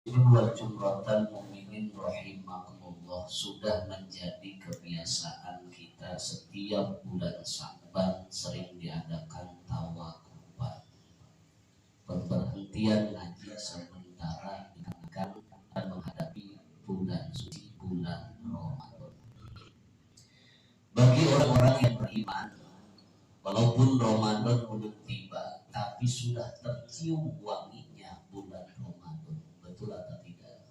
Dua jumratan mukminin rahimakumullah, sudah menjadi kebiasaan kita setiap bulan Sya'ban sering diadakan tawakuban, pemberhentian ngaji sementara dikarenakan dan menghadapi bulan suci, bulan Ramadan. Bagi orang-orang yang beriman, walaupun Ramadan belum tiba, tapi sudah tercium wanginya bulan Ramadan. Betul atau tidak?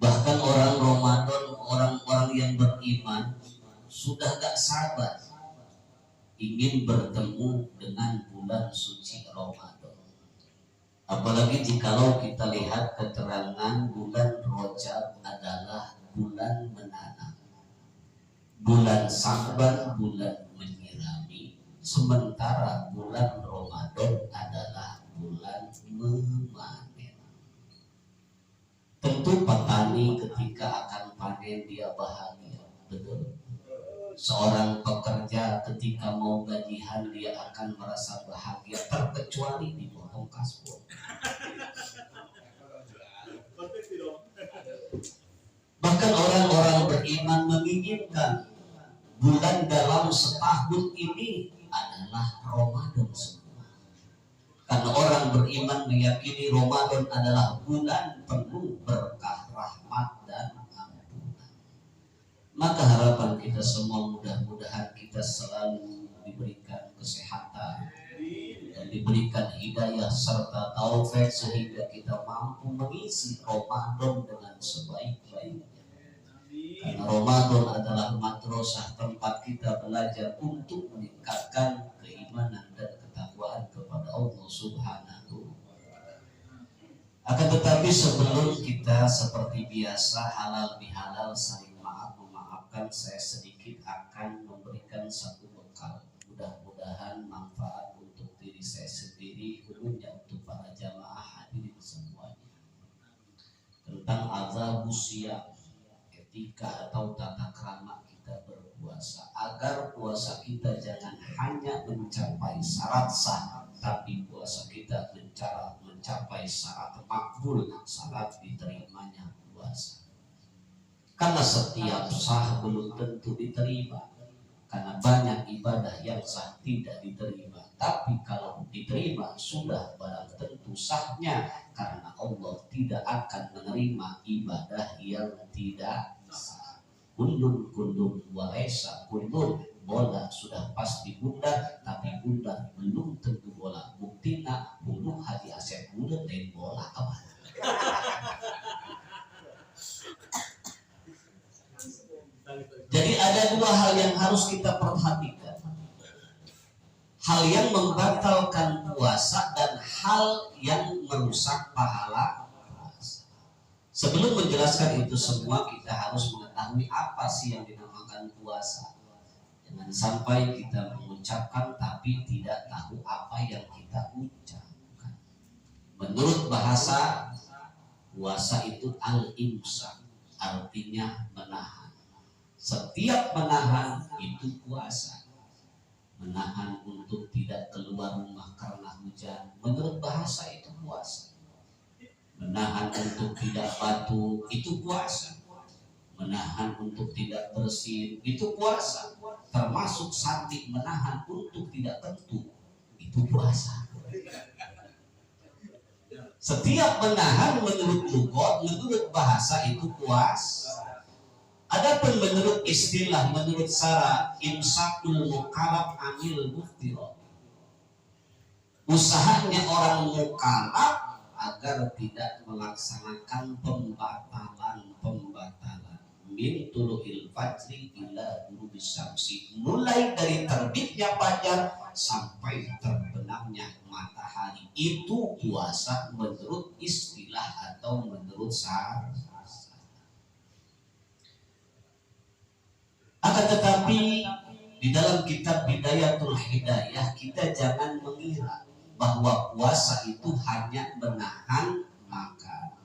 Bahkan orang Ramadan, orang-orang yang beriman sudah gak sabar ingin bertemu dengan bulan suci Ramadan. Apalagi jikalau kita lihat keterangan bulan Rajab adalah bulan menanam, bulan Sya'ban bulan menyirami, sementara bulan Ramadan adalah bulan memanen. Tentu petani ketika akan panen dia bahagia, betul. Seorang pekerja ketika mau gajian dia akan merasa bahagia, terkecuali dipotong kasbon. Bahkan orang-orang beriman menginginkan bulan dalam setahun ini adalah Ramadan semua. Karena orang beriman meyakini Ramadan adalah bulan penuh berkah, rahmat, dan ampunan. Maka harapan kita semua mudah-mudahan kita selalu diberikan kesehatan dan diberikan hidayah serta taufik sehingga kita mampu mengisi Ramadan dengan sebaik-baiknya. Karena Ramadan adalah madrasah, tempat kita belajar untuk meningkatkan keimanan dan ketakwaan kepada Allah Subhanahu. Akan tetapi sebelum kita seperti biasa halal bihalal saling memaafkan, saya sedikit akan memberikan satu bekal. Mudah-mudahan manfaat untuk diri saya sendiri, umumnya untuk para jamaah hadirin semuanya, tentang azabus siyam, etika atau tata krama kita berpuasa, agar puasa kita jangan hanya mencapai syarat sah, tapi puasa kita mencapai syarat makbul, syarat diterimanya puasa. Karena setiap sah belum tentu diterima, karena banyak ibadah yang sah tidak diterima. Tapi kalau diterima sudah barang tentu sahnya, karena Allah tidak akan menerima ibadah yang tidak sah. Kundun walaysa kundun, bola sudah pasti bundar, tapi bundar belum tentu bola. Buktina bunuh hati Asep bulan dan bola kemana? Jadi ada dua hal yang harus kita perhatikan. Hal yang membatalkan puasa dan hal yang merusak pahala puasa. Sebelum menjelaskan itu semua, kita harus mengetahui apa sih yang dinamakan puasa. Jangan sampai kita mengucapkan tapi tidak tahu apa yang kita ucapkan. Menurut bahasa, puasa itu al-imsak, artinya menahan. Setiap menahan itu puasa. Menahan untuk tidak keluar rumah karena hujan, menurut bahasa itu puasa. Menahan untuk tidak batuk itu puasa. Menahan untuk tidak bersin itu puasa. Termasuk sampai menahan untuk tidak tentu itu puasa. Setiap menahan menurut lugat, menurut bahasa itu puasa. Adapun menurut istilah, menurut syara, imsakul mukallaf anil muftirat, usahanya orang mukallaf agar tidak melaksanakan pembatalan min tulu'il fajri ila ghurubis syamsi, mulai dari terbitnya fajar sampai terbenamnya matahari. Itu puasa menurut istilah atau menurut syara. Akan tetapi di dalam kitab Bidayatul Hidayah kita jangan mengira bahwa puasa itu hanya menahan makan,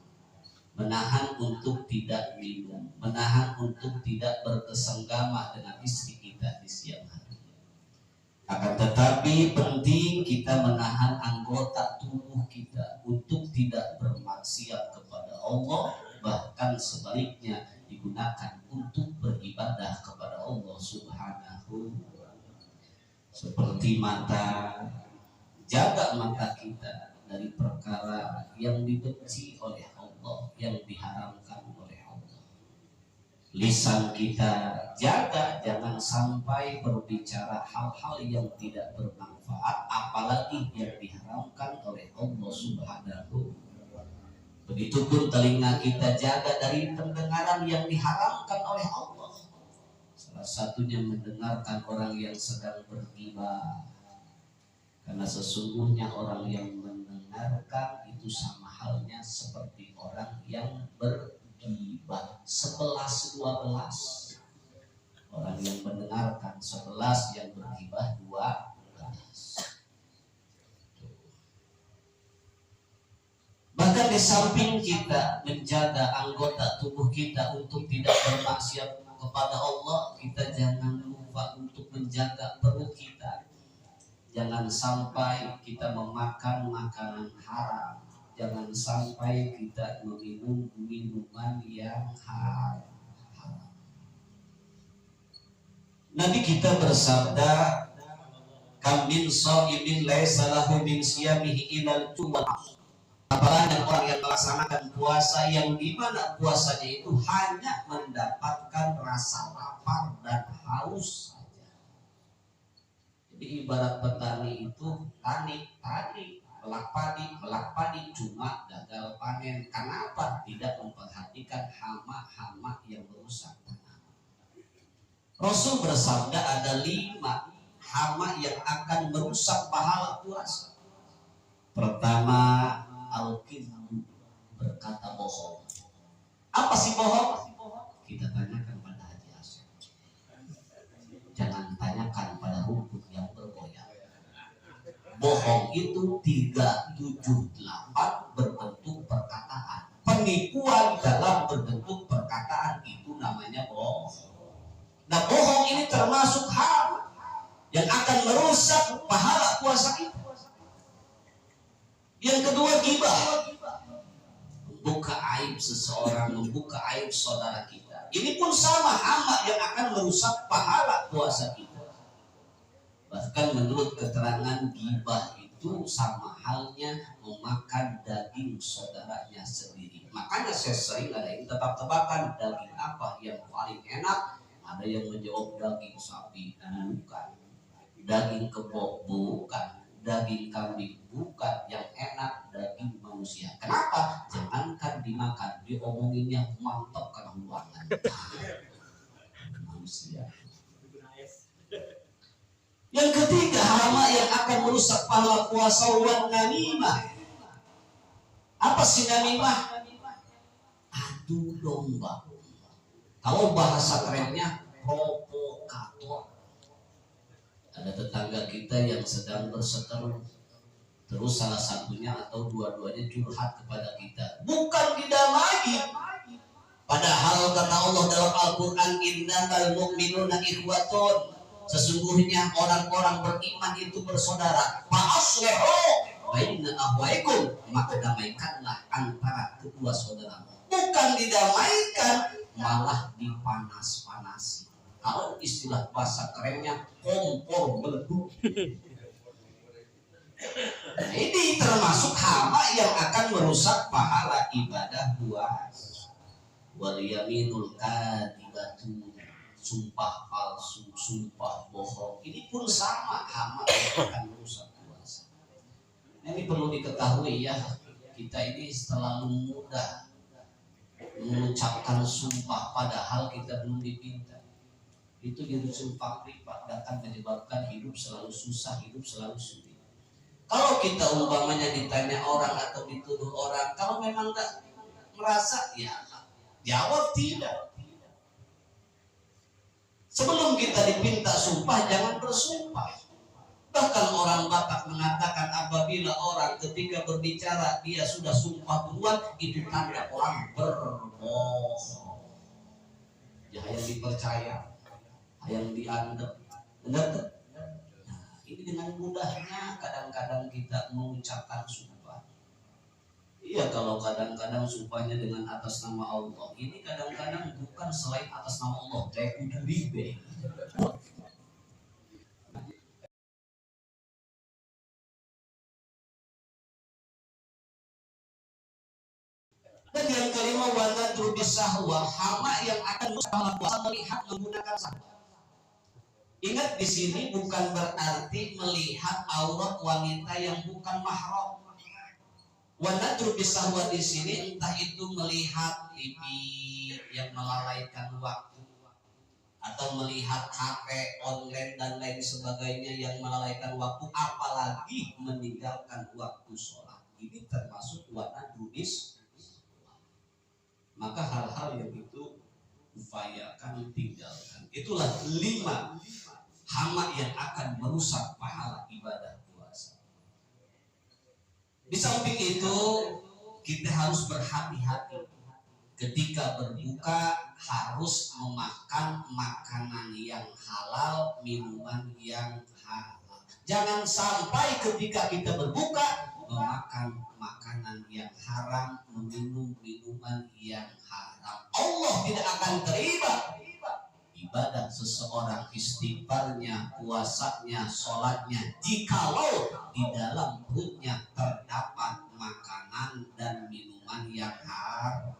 menahan untuk tidak minum, menahan untuk tidak berkesenggama dengan istri kita di siang hari. Akan tetapi penting kita menahan anggota tubuh kita untuk tidak bermaksiat kepada Allah, bahkan sebaliknya digunakan untuk beribadah kepada Allah Subhanahu wa Ta'ala. Seperti mata, jaga mata kita dari perkara yang dibenci oleh Allah, yang diharamkan oleh Allah. Lisan kita jaga, jangan sampai berbicara hal-hal yang tidak bermanfaat, apalagi yang diharamkan oleh Allah Subhanahu. Begitupun telinga kita jaga dari pendengaran yang diharamkan oleh Allah. Salah satunya mendengarkan orang yang sedang bergibah. Karena sesungguhnya orang yang mendengarkan itu sama halnya seperti orang yang bergibah. 11-12. Orang yang mendengarkan 11, yang bergibah 12. Bahkan di samping kita menjaga anggota tubuh kita untuk tidak bermaksiat kepada Allah, kita jangan lupa untuk menjaga perut kita. Jangan sampai kita memakan makanan haram. Jangan sampai kita meminum minuman yang haram. Nabi kita bersabda, kam min shaimin laisa lahu min siyamihi ilal ju'wa. Apalagi orang yang melaksanakan puasa yang dimana puasanya itu hanya mendapatkan rasa lapar dan haus. Jadi ibarat petani itu tani, melak padi cuma gagal panen. Kenapa? Tidak memperhatikan hama-hama yang merusak tanah. Rasul bersabda ada 5 hama yang akan merusak pahala puasa. Pertama, al-kidbu, berkata bohong. Apa sih bohong? Kita tanyakan pada Haji Asep. Jangan tanyakan pada rumput yang bergoyang. Bohong itu 378 berbentuk perkataan. Penipuan dalam berbentuk perkataan itu namanya bohong. Nah, bohong ini termasuk hal yang akan merusak pahala puasa kita. Yang kedua, ghibah. Membuka aib seseorang, membuka aib saudara kita. Ini pun sama hama yang akan merusak pahala puasa kita. Bahkan menurut keterangan ghibah itu sama halnya memakan daging saudaranya sendiri. Makanya saya sering ada yang tebak-tebakan daging apa yang paling enak. Ada yang menjawab daging sapi, bukan. Daging kebo, bukan. Daging kambing, bukan. Yang enak daging manusia. Kenapa? Jangankan dimakan, diomonginnya mantap karena ruangan manusia. Yang ketiga, hama yang akan merusak pahala puasa, wan namimah. Apa sih namimah? Adu domba. Kalau bahasa kerennya provokator. Ada tetangga kita yang sedang berseteru, terus salah satunya atau dua-duanya curhat kepada kita, bukan didamai. Padahal kata Allah dalam Al-Quran, innamal mu'minuna ikhwatun, sesungguhnya orang-orang beriman itu bersaudara. Fa'aslihu baina akhwaikum, maka damaikanlah antara kedua saudara. Bukan didamaikan, malah dipanas-panasi. Kalau istilah bahasa kerennya kompor meledup. Nah, ini termasuk hama yang akan merusak pahala ibadah puasa. Wal yaminul kadibatu, sumpah palsu, sumpah bohong. Ini pun sama hama yang akan merusak puasa. Nah, ini perlu diketahui ya, kita ini terlalu mudah mengucapkan sumpah padahal kita belum diminta. Itu jadi sumpah riba akan menyebabkan hidup selalu susah, hidup selalu sulit. Kalau kita umpamanya ditanya orang atau dituduh orang, kalau memang enggak merasa, ya jawab tidak. Sebelum kita dipinta sumpah, jangan bersumpah. Bahkan orang Batak mengatakan apabila orang ketika berbicara dia sudah sumpah duluan, itu tanda orang berbohong. Ya yang dipercaya, yang dianggap, benar tak? Nah, Ini dengan mudahnya kadang-kadang kita mengucapkan sumpah. Iya, kalau kadang-kadang sumpahnya dengan atas nama Allah. Ini kadang-kadang bukan selain atas nama Allah. Kayak udah ribe. Dan yang kelima, wana drubisahwa, hama yang akan puasa melihat menggunakan sahwa. Ingat, di sini bukan berarti melihat aurat wanita yang bukan mahram. Wanadru bisahwa di sini entah itu melihat TV yang melalaikan waktu, atau melihat HP online dan lain sebagainya yang melalaikan waktu, apalagi meninggalkan waktu sholat. Ini termasuk wanadru bis. Maka hal-hal yang itu upayakan tinggalkan. Itulah 5 hama yang akan merusak pahala ibadah puasa. Di samping itu, kita harus berhati-hati ketika berbuka, harus memakan makanan yang halal, minuman yang halal. Jangan sampai ketika kita berbuka memakan makanan yang haram, meminum minuman yang haram. Allah tidak akan terima ibadah seseorang, istighfarnya, puasanya, sholatnya, jikalau di dalam perutnya terdapat makanan dan minuman yang haram.